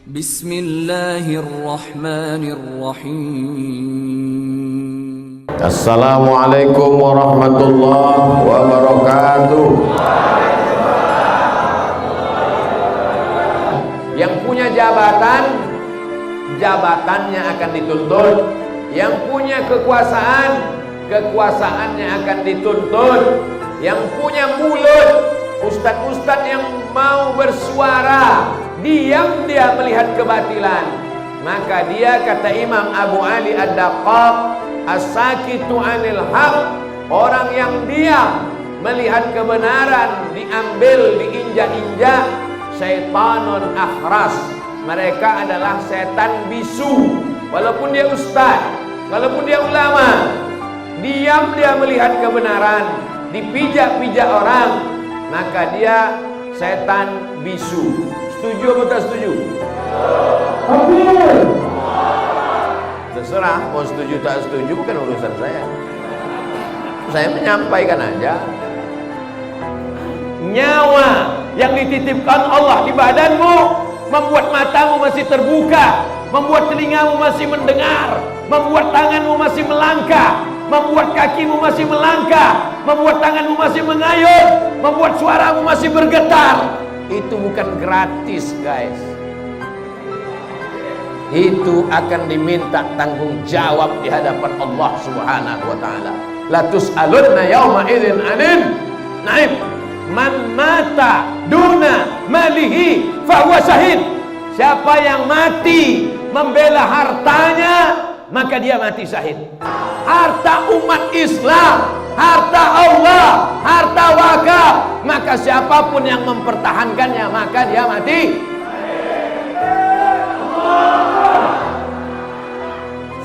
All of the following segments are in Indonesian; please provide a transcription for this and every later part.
Bismillahirrahmanirrahim. Assalamualaikum warahmatullahi wabarakatuh. Yang punya jabatan, jabatannya akan dituntut. Yang punya kekuasaan, kekuasaannya akan dituntut. Yang punya mulut, ustadz-ustadz yang mau bersuara, diam dia melihat kebatilan, maka dia, kata Imam Abu Ali Ad-Daqqaq, as-sakitu anil haq, orang yang diam melihat kebenaran diambil, diinjak-injak, syaitanun akhras, mereka adalah setan bisu. Walaupun dia ustaz, walaupun dia ulama, diam dia melihat kebenaran, dipijak-pijak orang, maka dia setan bisu. Setuju atau tak setuju? Terserah, mau setuju tak setuju bukan urusan saya. Saya menyampaikan aja. Nyawa yang dititipkan Allah di badanmu membuat matamu masih terbuka, membuat telingamu masih mendengar, membuat tanganmu masih melangkah, membuat kakimu masih melangkah, membuat tanganmu masih mengayun, membuat suaramu masih bergetar. Itu bukan gratis, guys. Itu akan diminta tanggung jawab di hadapan Allah Subhanahu wa taala. La tus'alunna yauma idzin 'anil na'im. Man mata duna malihi fahuwa syahid. Siapa yang mati membela hartanya, maka dia mati syahid. Harta umat Islam, harta Allah, harta wakaf, maka siapapun yang mempertahankannya, maka dia mati.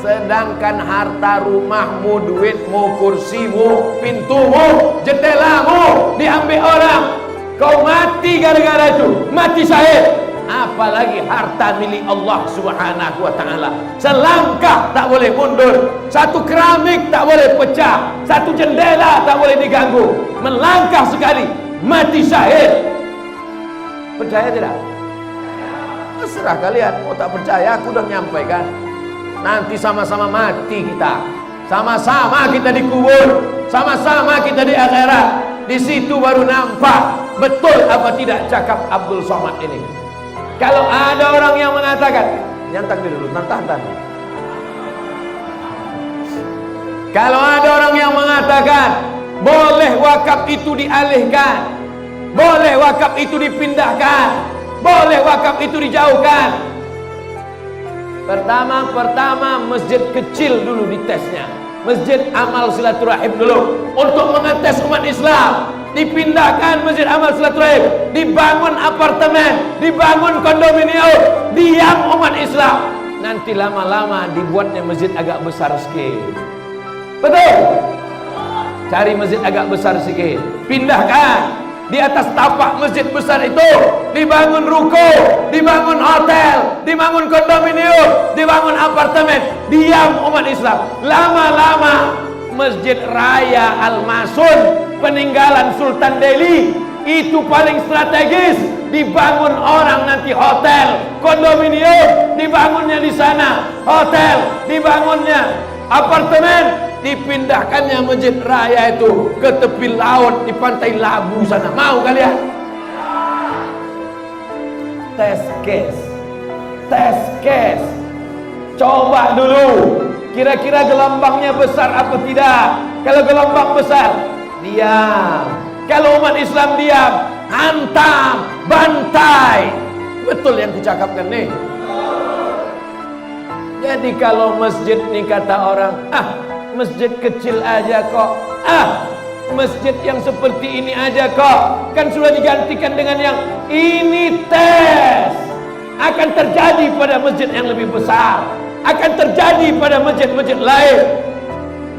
Sedangkan harta rumahmu, duitmu, kursimu, pintumu, jendelamu diambil orang, kau mati gara-gara itu, mati syahid. Apalagi harta milik Allah Subhanahu wa ta'ala. Selangkah tak boleh mundur, satu keramik tak boleh pecah, satu jendela tak boleh diganggu. Melangkah sekali, mati syahid. Percaya tidak? Terserah kalian, mau tak percaya, aku udah menyampaikan. Nanti sama-sama mati kita, sama-sama kita dikubur, sama-sama kita di akhirat. Di situ baru nampak betul apa tidak cakap Abdul Somad ini. Kalau ada orang yang mengatakan, nyantak dulu, tahan. Kalau ada orang yang mengatakan boleh wakaf itu dialihkan, boleh wakaf itu dipindahkan, boleh wakaf itu dijauhkan. Pertama masjid kecil dulu ditesnya, masjid amal silaturahim dulu untuk mengetes umat Islam. Dipindahkan masjid amal silaturahim, dibangun apartemen, dibangun kondominium, diam umat Islam. Nanti lama-lama dibuatnya masjid agak besar sikit. Betul? Cari masjid agak besar sikit, pindahkan. Di atas tapak masjid besar itu dibangun ruko, dibangun hotel, dibangun kondominium, dibangun apartemen. Diam umat Islam. Lama-lama Masjid Raya Al-Masun peninggalan Sultan Delhi itu paling strategis, dibangun orang nanti hotel, kondominium, dibangunnya di sana, hotel, dibangunnya apartemen, dipindahkannya Masjid Raya itu ke tepi laut di pantai Labu sana. Mau kalian? Tes case. Coba dulu, kira-kira gelombangnya besar apa tidak? Kalau gelombang besar, diam. Kalau umat Islam diam, hantam, bantai. Betul yang kucakapkan nih. Jadi kalau masjid nih kata orang, masjid kecil aja kok, masjid yang seperti ini aja kok, kan sudah digantikan dengan yang ini. Tes akan terjadi pada masjid yang lebih besar, akan terjadi pada masjid-masjid lain.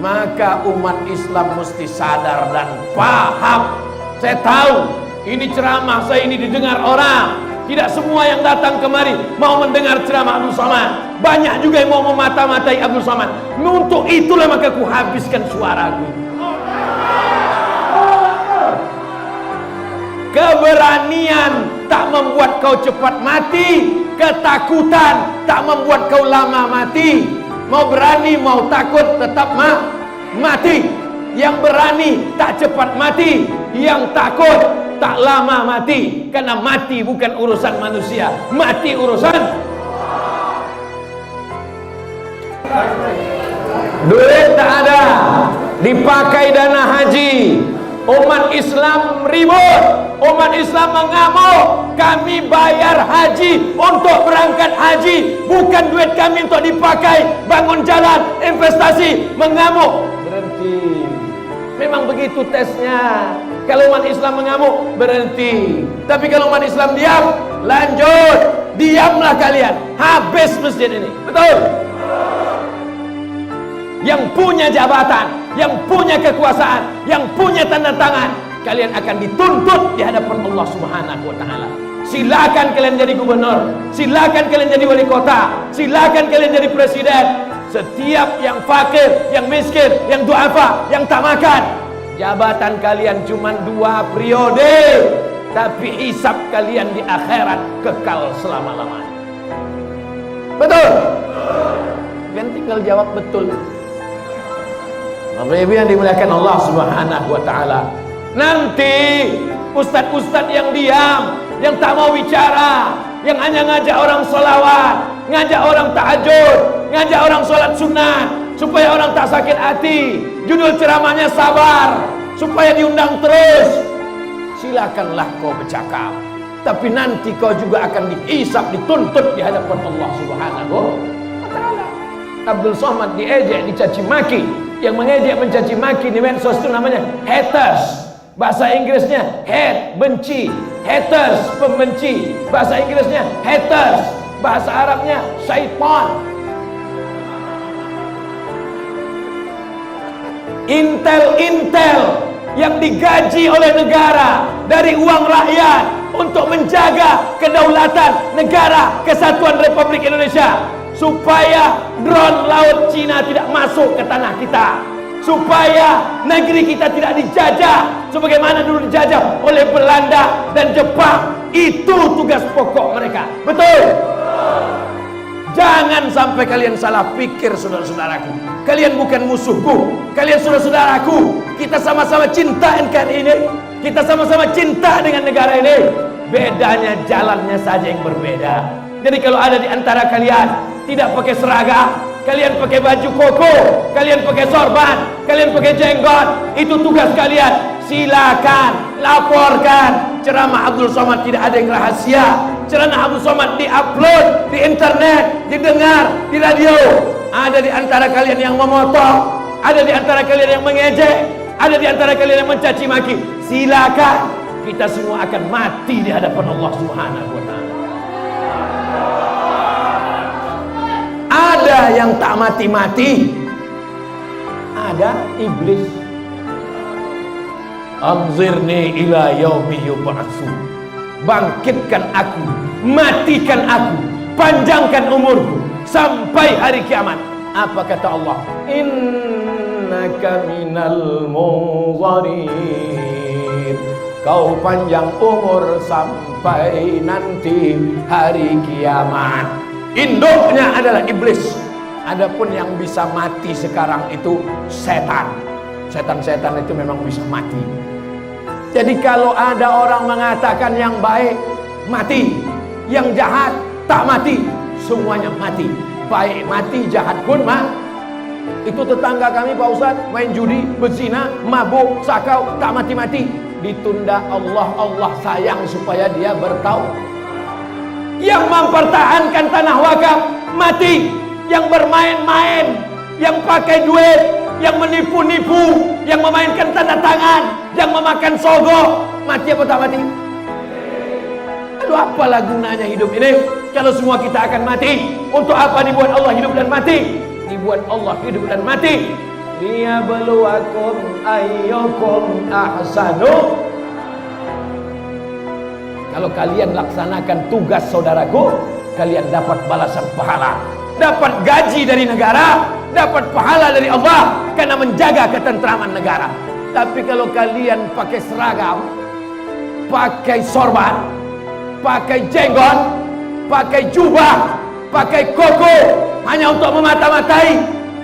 Maka umat Islam mesti sadar dan paham. Saya tahu ini ceramah saya ini didengar orang. Tidak semua yang datang kemari mau mendengar ceramah Abdul Somad. Banyak juga yang mau memata-matai Abdul Somad. Untuk itulah maka ku habiskan suaraku. Keberanian tak membuat kau cepat mati, ketakutan tak membuat kau lama mati. Mau berani mau takut tetap mati. Yang berani tak cepat mati, yang takut tak lama mati. Karena mati bukan urusan manusia, mati urusan. Duit tak ada, dipakai dana haji. Umat Islam ribut, umat Islam mengamuk. Kami bayar haji untuk berangkat haji, bukan duit kami untuk dipakai bangun jalan, investasi. Mengamuk, berhenti. Memang begitu tesnya. Kalau umat Islam mengamuk, berhenti. Tapi kalau umat Islam diam, lanjut. Diamlah kalian, habis masjid ini. Betul? Yang punya jabatan, yang punya kekuasaan, yang punya tanda tangan, kalian akan dituntut di hadapan Allah Subhanahu wa taala. Silakan kalian jadi gubernur, silakan kalian jadi wali kota, silakan kalian jadi presiden. Setiap yang fakir, yang miskin, yang duafa, yang tak makan, jabatan kalian cuma 2 periode, tapi hisab kalian di akhirat kekal selama-lamanya. Betul? Kalian tinggal jawab betul. Bapak Ibu yang dimuliakan Allah Subhanahu wa taala. Nanti ustadz-ustadz yang diam, yang tak mau bicara, yang hanya ngajak orang sholawat, ngajak orang tahajud, ngajak orang sholat sunnah supaya orang tak sakit hati. Judul ceramahnya sabar, supaya diundang terus. Silakanlah kau bercakap, tapi nanti kau juga akan dihisab, dituntut di hadapan Allah Subhanahu wa taala. Abdul Somad diejek, dicaci maki. Yang mengejek mencaci maki di medsos itu namanya haters. Bahasa Inggrisnya hate, benci. Haters, pembenci. Bahasa Inggrisnya haters. Bahasa Arabnya syaitan. Intel yang digaji oleh negara dari uang rakyat untuk menjaga kedaulatan negara kesatuan Republik Indonesia, supaya drone laut Cina tidak masuk ke tanah kita, supaya negeri kita tidak dijajah sebagaimana dulu dijajah oleh Belanda dan Jepang. Itu tugas pokok mereka. Betul? Jangan sampai kalian salah pikir, saudara-saudaraku. Kalian bukan musuhku, kalian saudara-saudaraku. Kita sama-sama cinta NKRI ini, kita sama-sama cinta dengan negara ini. Bedanya jalannya saja yang berbeda. Jadi kalau ada di antara kalian tidak pakai seragam, kalian pakai baju koko, kalian pakai sorban, kalian pakai jenggot, itu tugas kalian. Silakan laporkan. Ceramah Abdul Somad tidak ada yang rahasia. Ceramah Abdul Somad diupload di internet, didengar di radio. Ada di antara kalian yang memotong, ada di antara kalian yang mengejek, ada di antara kalian yang mencaci maki. Silakan, kita semua akan mati di hadapan Allah Subhanahu wa taala. Ada yang tak mati-mati, ada iblis. Anzirni ila yaumi yub'atsun. Bangkitkan aku, matikan aku, panjangkan umurku sampai hari kiamat. Apa kata Allah? Innaka minal munzarin. Kau panjang umur sampai nanti hari kiamat. Induknya adalah iblis. Adapun yang bisa mati sekarang itu setan. Setan-setan itu memang bisa mati. Jadi kalau ada orang mengatakan yang baik mati, yang jahat tak mati, semuanya mati. Baik mati, jahat pun Itu tetangga kami Pak Ustaz, main judi, berzina, mabuk, sakau, tak mati-mati. Ditunda Allah sayang supaya dia bertaubat. Yang mempertahankan tanah wakaf mati. Yang bermain-main, yang pakai duit, yang menipu-nipu, yang memainkan tanda tangan, yang memakan sogok, mati apa tak mati? Lalu apalah gunanya hidup ini kalau semua kita akan mati? Untuk apa dibuat Allah hidup dan mati? Dibuat Allah hidup dan mati liyabluwakum ayyukum ahsanu. Kalau kalian laksanakan tugas saudaraku, kalian dapat balasan pahala, dapat gaji dari negara, dapat pahala dari Allah karena menjaga ketentraman negara. Tapi kalau kalian pakai seragam, pakai sorban, pakai jenggot, pakai jubah, pakai koko hanya untuk memata-matai.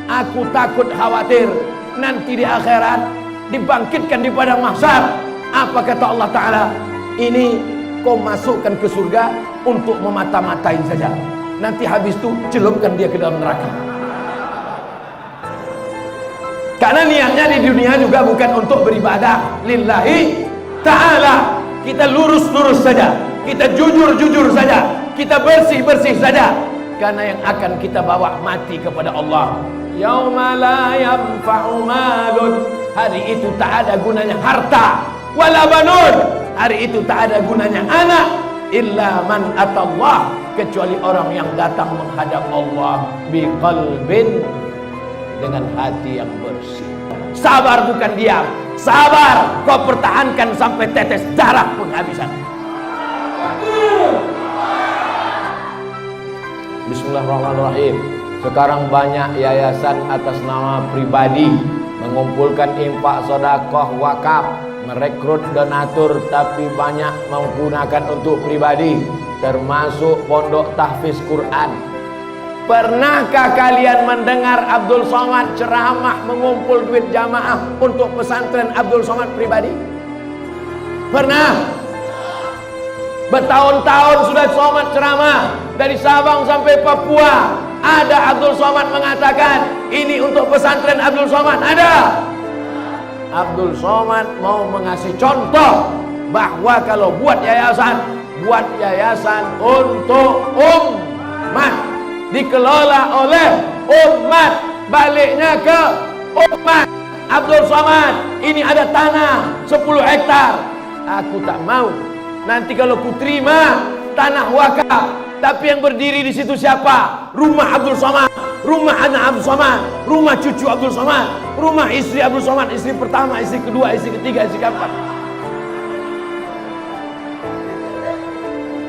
Aku takut khawatir nanti di akhirat dibangkitkan di padang mahsyar. Apa kata Allah Ta'ala? Ini kau masukkan ke surga untuk memata-matain saja. Nanti habis itu celupkan dia ke dalam neraka. Karena niatnya di dunia juga bukan untuk beribadah lillahi ta'ala. Kita lurus-lurus saja, kita jujur-jujur saja, kita bersih-bersih saja. Karena yang akan kita bawa mati kepada Allah. Yauma la yanfa'u malun, hari itu tak ada gunanya harta, wala banun, hari itu tak ada gunanya anak, illa man atallah, kecuali orang yang datang menghadap Allah biqalbin, dengan hati yang bersih. Sabar bukan diam, sabar kau pertahankan sampai tetes darah penghabisan. Bismillahirrahmanirrahim. Sekarang banyak yayasan atas nama pribadi mengumpulkan infak, sedekah, wakaf, merekrut donatur, tapi banyak menggunakan untuk pribadi, termasuk pondok tahfiz Quran. Pernahkah kalian mendengar Abdul Somad ceramah mengumpul duit jamaah untuk pesantren Abdul Somad pribadi? Pernah? Bertahun-tahun sudah Somad ceramah dari Sabang sampai Papua. Ada Abdul Somad mengatakan ini untuk pesantren Abdul Somad. Ada. Abdul Somad mau mengasih contoh bahwa kalau buat yayasan untuk umat, dikelola oleh umat, baliknya ke umat. Abdul Somad, ini ada tanah 10 hektar. Aku tak mau. Nanti kalau ku terima tanah wakaf, tapi yang berdiri di situ siapa? Rumah Abdul Somad, rumah anak Abdul Somad, rumah cucu Abdul Somad, rumah istri Abdul Somad, istri pertama, istri kedua, istri ketiga, istri keempat.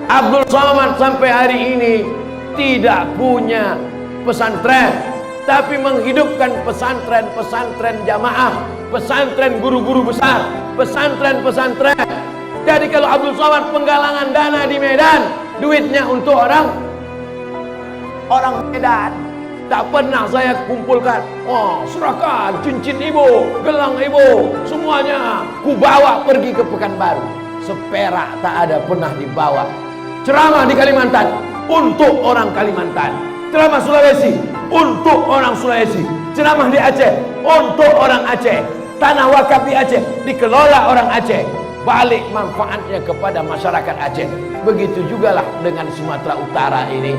Abdul Somad sampai hari ini tidak punya pesantren, tapi menghidupkan pesantren-pesantren jamaah, pesantren guru-guru besar, pesantren-pesantren. Jadi kalau Abdul Somad penggalangan dana di Medan, duitnya untuk orang Medan. Tak pernah saya kumpulkan, oh serahkan cincin ibu, gelang ibu, semuanya ku bawa pergi ke Pekanbaru. Seperak tak ada pernah dibawa. Ceramah di Kalimantan untuk orang Kalimantan, ceramah Sulawesi untuk orang Sulawesi, ceramah di Aceh untuk orang Aceh, tanah wakaf di Aceh dikelola orang Aceh, balik manfaatnya kepada masyarakat Aceh. Begitu jugalah dengan Sumatera Utara ini.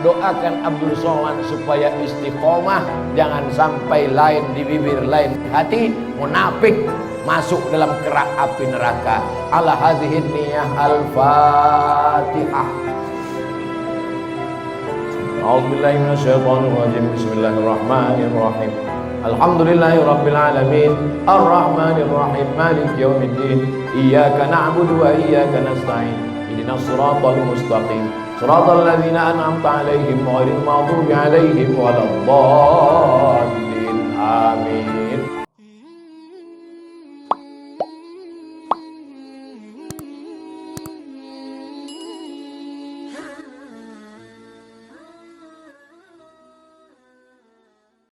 Doakan Abdul Somad supaya istiqomah, jangan sampai lain di bibir lain di hati, munafik masuk dalam kerak api neraka. Ala hazihin niyah al-Fatihah. A'udzubillahi minasyaitonir rajim. Bismillahirrahmanirrahim. Alhamdulillahi rabbil alamin, arrahmanir rahim, maliki yaumiddin. Iyyaka na'budu wa iyyaka nasta'in. Ihdinas siratal mustaqim. Siratal ladzina an'amta 'alaihim ghairil maghdubi 'alaihim waladdallin. Amin.